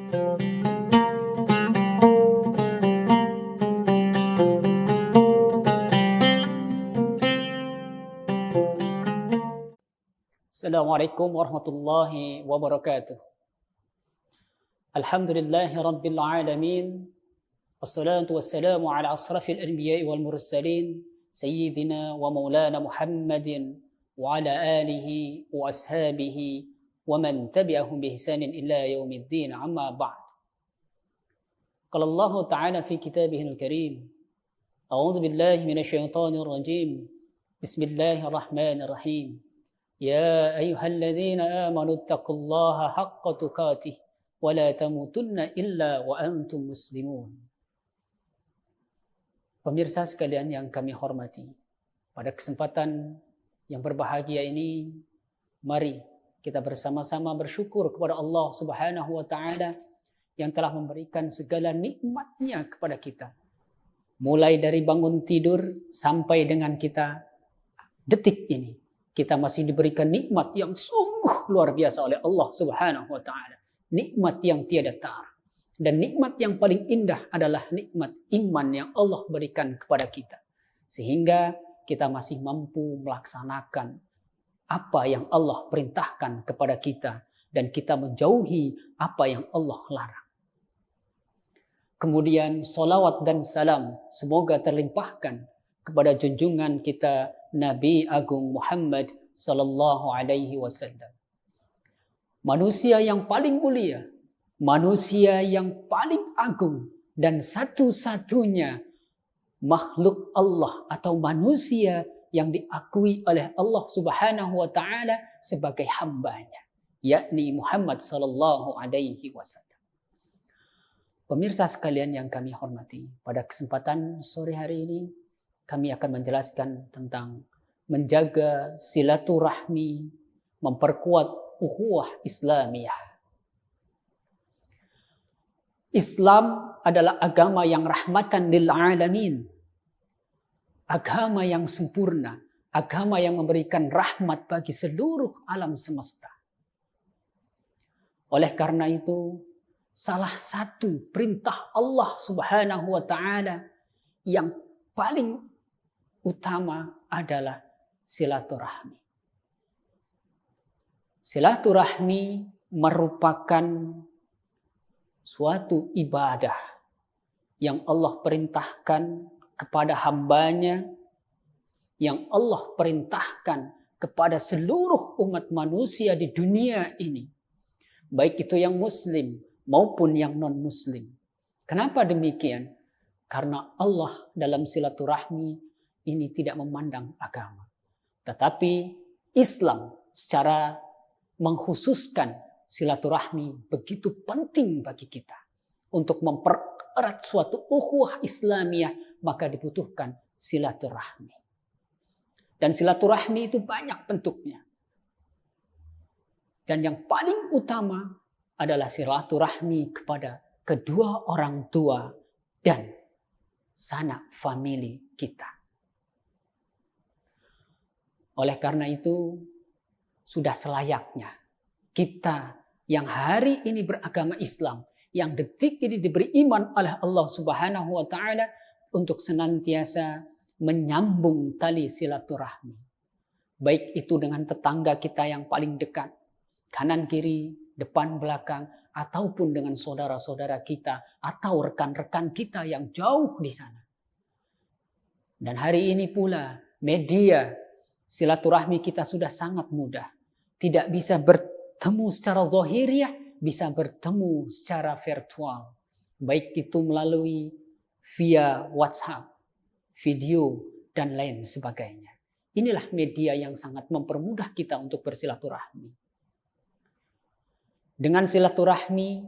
Assalamualaikum warahmatullahi wabarakatuh. Alhamdulillahi rabbil alamin. Wassalatu wassalamu ala asrafil anbiya'i wal mursalin sayyidina wa maulana Muhammadin wa ala alihi wa ashabihi wa man tabi'ahum bi ihsanin ila yaumiddin, amma ba'd. Qala Allah ta'ala fi kitabihil karim, a'udzu billahi minasyaitonir rajim. Bismillahirrahmanirrahim. Ya ayyuhalladzina amanu taqullaha haqqa tuqatih wa la tamutunna illa wa antum muslimun. Pemirsa sekalian yang kami hormati, pada kesempatan yang berbahagia ini, mari kita bersama-sama bersyukur kepada Allah Subhanahu wa taala yang telah memberikan segala nikmatnya kepada kita. Mulai dari bangun tidur sampai dengan kita detik ini, kita masih diberikan nikmat yang sungguh luar biasa oleh Allah Subhanahu wa taala. Nikmat yang tiada tara. Dan nikmat yang paling indah adalah nikmat iman yang Allah berikan kepada kita. Sehingga kita masih mampu melaksanakan apa yang Allah perintahkan kepada kita dan kita menjauhi apa yang Allah larang. Kemudian salawat dan salam semoga terlimpahkan kepada junjungan kita Nabi Agung Muhammad sallallahu alaihi wasallam. Manusia yang paling mulia, manusia yang paling agung dan satu-satunya makhluk Allah atau manusia yang diakui oleh Allah Subhanahu wa taala sebagai hambanya, yakni Muhammad sallallahu alaihi wasallam. Pemirsa sekalian yang kami hormati, pada kesempatan sore hari ini kami akan menjelaskan tentang menjaga silaturahmi, memperkuat ukhuwah Islamiyah. Islam adalah agama yang rahmatan lil alamin. Agama yang sempurna, agama yang memberikan rahmat bagi seluruh alam semesta. Oleh karena itu, salah satu perintah Allah Subhanahu wa taala yang paling utama adalah silaturahmi. Silaturahmi merupakan suatu ibadah yang Allah perintahkan kepada hambanya, yang Allah perintahkan kepada seluruh umat manusia di dunia ini, baik itu yang muslim maupun yang non-muslim. Kenapa demikian? Karena Allah dalam silaturahmi ini tidak memandang agama. Tetapi Islam secara mengkhususkan silaturahmi begitu penting bagi kita. Untuk mempererat suatu ukhuwah Islamiyah, maka dibutuhkan silaturahmi. Dan silaturahmi itu banyak bentuknya. Dan yang paling utama adalah silaturahmi kepada kedua orang tua dan sanak famili kita. Oleh karena itu, sudah selayaknya kita yang hari ini beragama Islam, yang detik ini diberi iman oleh Allah Subhanahu wa taala untuk senantiasa menyambung tali silaturahmi. Baik itu dengan tetangga kita yang paling dekat, kanan kiri, depan belakang, ataupun dengan saudara-saudara kita atau rekan-rekan kita yang jauh di sana. Dan hari ini pula media silaturahmi kita sudah sangat mudah. Tidak bisa bertemu secara zahiriah, bisa bertemu secara virtual. Baik itu melalui via WhatsApp, video, dan lain sebagainya. Inilah media yang sangat mempermudah kita untuk bersilaturahmi. Dengan silaturahmi,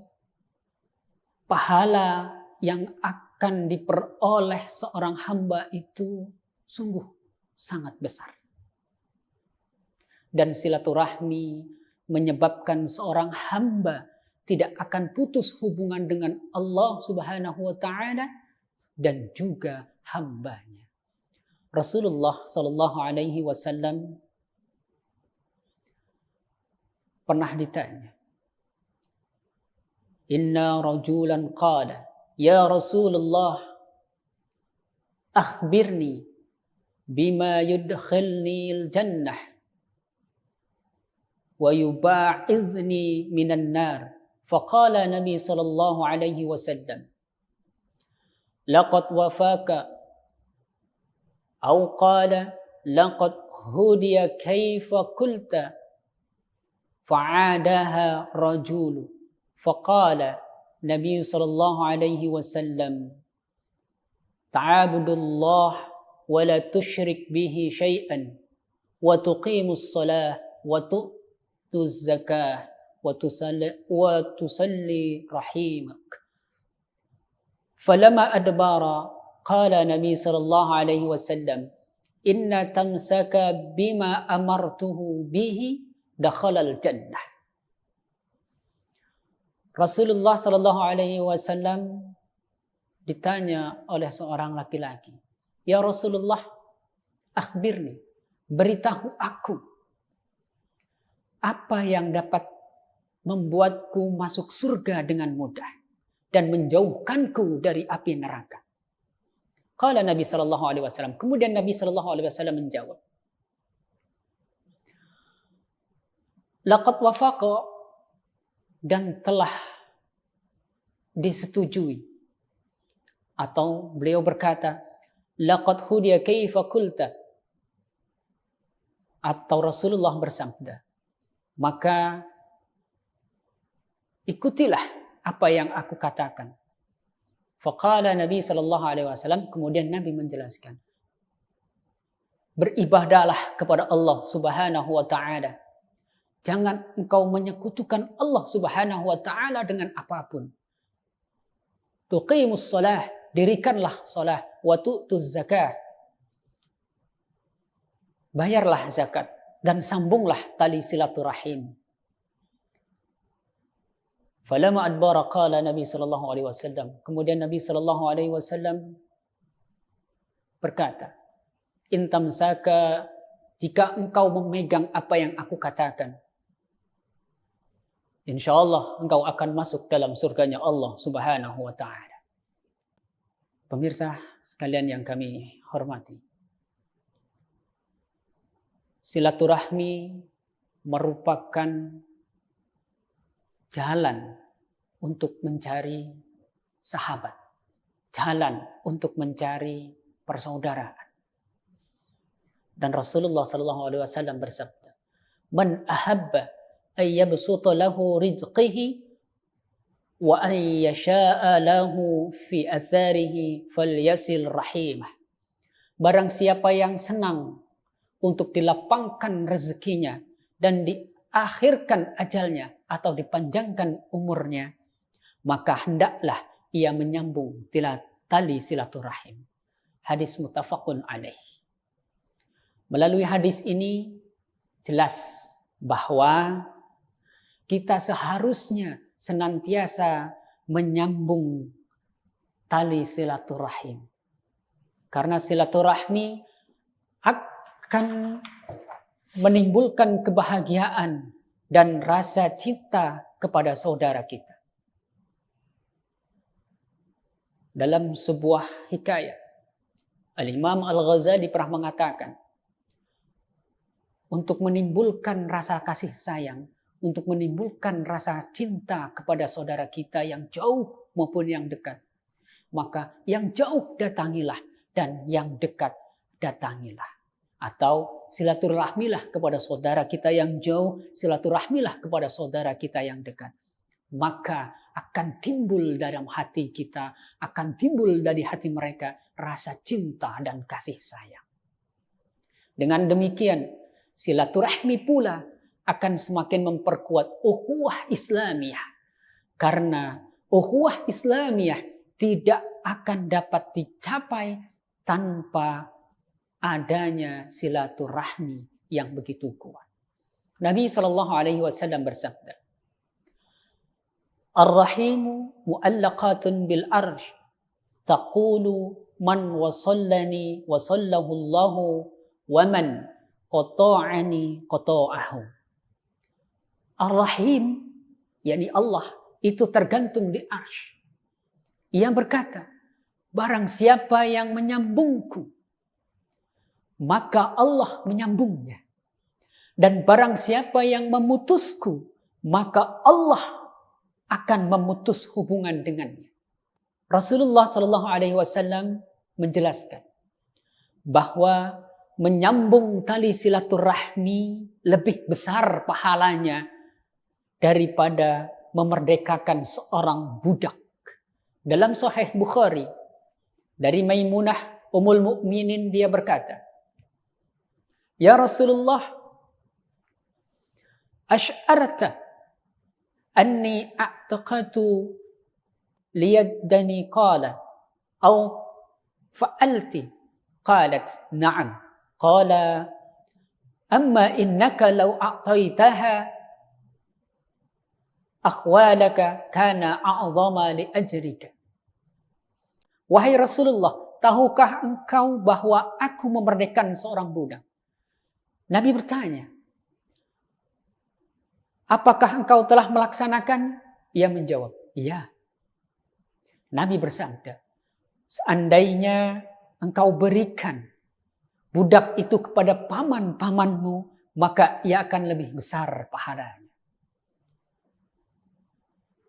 pahala yang akan diperoleh seorang hamba itu sungguh sangat besar. Dan silaturahmi menyebabkan seorang hamba tidak akan putus hubungan dengan Allah Subhanahu wa taala dan juga hambanya. Rasulullah sallallahu alaihi wasallam pernah ditanya, inna rajulan qala ya Rasulullah akhbirni bima yudkhilni al-jannah wa yuba'idhni minan nar. Faqala Nabi sallallahu alaihi wasallam laqad wafaka aw qala laqad hudiya kaifa qulta fa'adaha rajulu. Faqala Nabi sallallahu alaihi wasallam ta'budullah wa la tusyrik bihi syai'an wa tuqimus shalah wa tu'tuz zakah wa tusalli rahimak. Falamma adbara qala Nabi sallallahu alaihi wasallam inna tamsaka bima amartuhu bihi dakhalal jannah. Rasulullah sallallahu alaihi wasallam ditanya oleh seorang laki-laki, "Ya Rasulullah, akhbirni, beritahu aku apa yang dapat membuatku masuk surga dengan mudah dan menjauhkanku dari api neraka." Qala Nabi sallallahu alaihi wasallam. Kemudian Nabi sallallahu alaihi wasallam menjawab, "Laqad wafaqa," dan telah disetujui. Atau beliau berkata, "Laqad hudiya kaifa qulta." Atau Rasulullah bersabda, "Maka ikutilah apa yang aku katakan." Faqala Nabi sallallahu alaihi wasallam, kemudian Nabi menjelaskan, beribadahlah kepada Allah Subhanahu wa taala. Jangan engkau menyekutukan Allah Subhanahu wa taala dengan apapun. Tuqimus shalah, dirikanlah salah, wa tu'tuz zakah. Bayarlah zakat dan sambunglah tali silaturahim. Falamma adbara qala Nabi sallallahu alaihi wasallam. Kemudian Nabi sallallahu alaihi wasallam berkata, "In tamsaka," jika engkau memegang apa yang aku katakan, insyaallah engkau akan masuk dalam surganya Allah Subhanahu wa taala. Pemirsa sekalian yang kami hormati, silaturahmi merupakan jalan untuk mencari sahabat, jalan untuk mencari persaudaraan. Dan Rasulullah sallallahu alaihi wasallam bersabda, "Man ahabba ay yabsuta lahu rizqihi wa an yasha'a lahu fi atharihi falyasil rahimah." Barang siapa yang senang untuk dilapangkan rezekinya dan diakhirkan ajalnya atau dipanjangkan umurnya, maka hendaklah ia menyambung tali silaturahim. Hadis muttafaqun alaih. Melalui hadis ini jelas bahwa kita seharusnya senantiasa menyambung tali silaturahim. Karena silaturahmi akan menimbulkan kebahagiaan dan rasa cinta kepada saudara kita. Dalam sebuah hikayat, Al-Imam Al-Ghazali pernah mengatakan, untuk menimbulkan rasa kasih sayang, untuk menimbulkan rasa cinta kepada saudara kita yang jauh maupun yang dekat, maka yang jauh datangilah dan yang dekat datangilah. Atau silaturahmilah kepada saudara kita yang jauh, silaturahmilah kepada saudara kita yang dekat. Maka akan timbul dalam hati kita, akan timbul dari hati mereka rasa cinta dan kasih sayang. Dengan demikian, silaturahmi pula akan semakin memperkuat ukhuwah Islamiyah. Karena ukhuwah Islamiyah tidak akan dapat dicapai tanpa adanya silaturahmi yang begitu kuat. Nabi sallallahu alaihi wasallam bersabda, "Ar-rahimu mu'allaqatun bil arsh, taqulu man wasallani wasallahu Allahu wa man qata'ani qata'ahu." Ar-Rahim, yakni Allah itu tergantung di arsy. Ia berkata, barang siapa yang menyambungku, maka Allah menyambungnya. Dan barang siapa yang memutusku, maka Allah akan memutus hubungan dengannya. Rasulullah Shallallahu Alaihi Wasallam menjelaskan bahwa menyambung tali silaturahmi lebih besar pahalanya daripada memerdekakan seorang budak. Dalam Sahih Bukhari dari Maimunah Ummul Mukminin, dia berkata, "Ya Rasulullah, asy'arta anni a'taqatu liyaddani qala aw fa'alti?" Qalat, "Na'am." Qala, "Amma innaka law a'taitaha akhwalaka kana a'zama li ajrika." Wahai Rasulullah, tahukah engkau bahwa aku memerdekakan seorang budak? Nabi bertanya, apakah engkau telah melaksanakan? Ia menjawab, iya. Nabi bersabda, seandainya engkau berikan budak itu kepada paman-pamanmu, maka ia akan lebih besar pahalanya.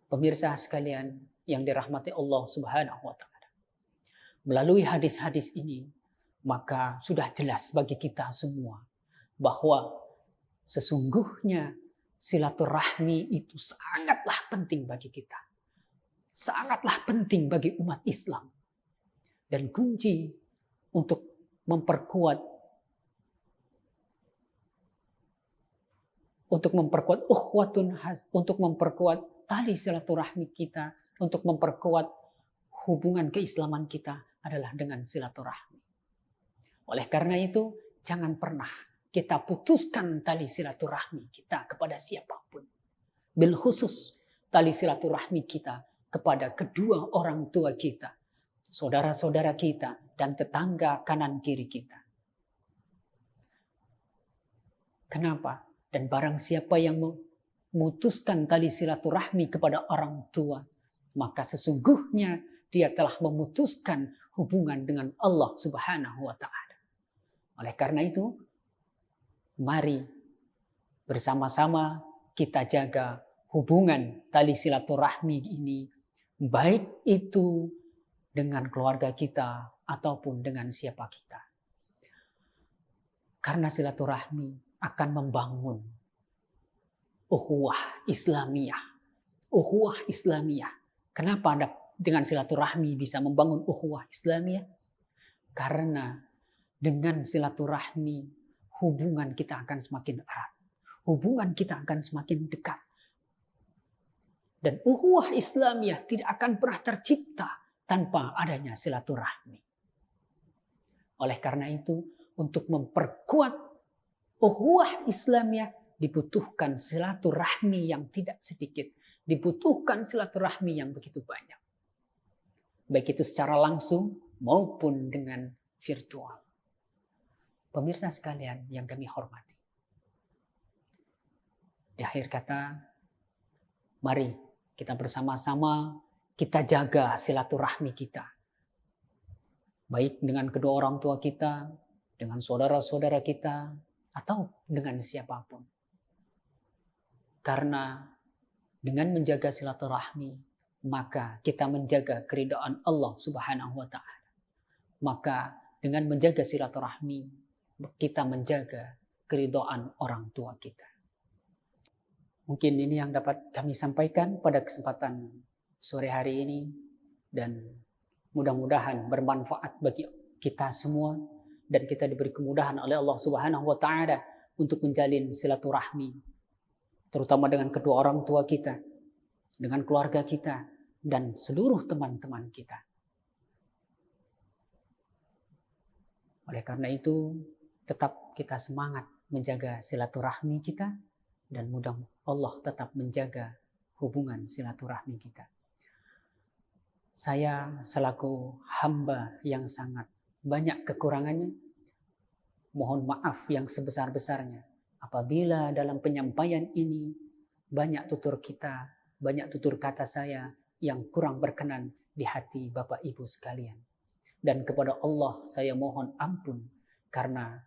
Pemirsa sekalian yang dirahmati Allah Subhanahu wa Ta'ala, melalui hadis-hadis ini, maka sudah jelas bagi kita semua bahwa sesungguhnya silaturahmi itu sangatlah penting bagi kita. Sangatlah penting bagi umat Islam. Dan kunci untuk memperkuat ukhuwatun, untuk memperkuat tali silaturahmi kita, untuk memperkuat hubungan keislaman kita adalah dengan silaturahmi. Oleh karena itu, jangan pernah kita putuskan tali silaturahmi kita kepada siapapun. Bil khusus tali silaturahmi kita kepada kedua orang tua kita, saudara-saudara kita, dan tetangga kanan kiri kita. Kenapa? Dan barang siapa yang memutuskan tali silaturahmi kepada orang tua, maka sesungguhnya dia telah memutuskan hubungan dengan Allah Subhanahu wa Ta'ala. Oleh karena itu, mari bersama-sama kita jaga hubungan tali silaturahmi ini, baik itu dengan keluarga kita ataupun dengan siapa kita. Karena silaturahmi akan membangun ukhuwah Islamiyah. Ukhuwah Islamiyah. Kenapa dengan silaturahmi bisa membangun ukhuwah Islamiyah? Karena dengan silaturahmi hubungan kita akan semakin erat. Hubungan kita akan semakin dekat. Dan ukhuwah Islamiyah tidak akan pernah tercipta tanpa adanya silaturahmi. Oleh karena itu, untuk memperkuat ukhuwah Islamiyah dibutuhkan silaturahmi yang tidak sedikit. Dibutuhkan silaturahmi yang begitu banyak. Baik itu secara langsung maupun dengan virtual. Pemirsa sekalian yang kami hormati. Di akhir kata, mari kita bersama-sama kita jaga silaturahmi kita. Baik dengan kedua orang tua kita, dengan saudara-saudara kita, atau dengan siapapun. Karena dengan menjaga silaturahmi, maka kita menjaga keridhaan Allah Subhanahu wa Ta'ala. Maka dengan menjaga silaturahmi, kita menjaga keridhaan orang tua kita. Mungkin ini yang dapat kami sampaikan pada kesempatan sore hari ini, dan mudah-mudahan bermanfaat bagi kita semua, dan kita diberi kemudahan oleh Allah Subhanahu wa Ta'ala untuk menjalin silaturahmi, terutama dengan kedua orang tua kita, dengan keluarga kita, dan seluruh teman-teman kita. Oleh karena itu, tetap kita semangat menjaga silaturahmi kita, dan mudah Allah tetap menjaga hubungan silaturahmi kita. Saya selaku hamba yang sangat banyak kekurangannya, mohon maaf yang sebesar-besarnya apabila dalam penyampaian ini banyak tutur kita banyak tutur kata saya yang kurang berkenan di hati Bapak Ibu sekalian. Dan kepada Allah saya mohon ampun karena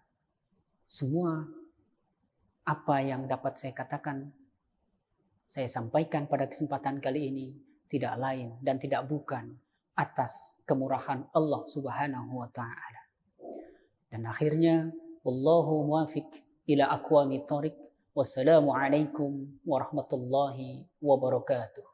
semua apa yang dapat saya katakan, saya sampaikan pada kesempatan kali ini tidak lain dan tidak bukan atas kemurahan Allah Subhanahu wa taala. Dan akhirnya wallahu muwafiq ila aqwamit thoriq. Wassalamualaikum warahmatullahi wabarakatuh.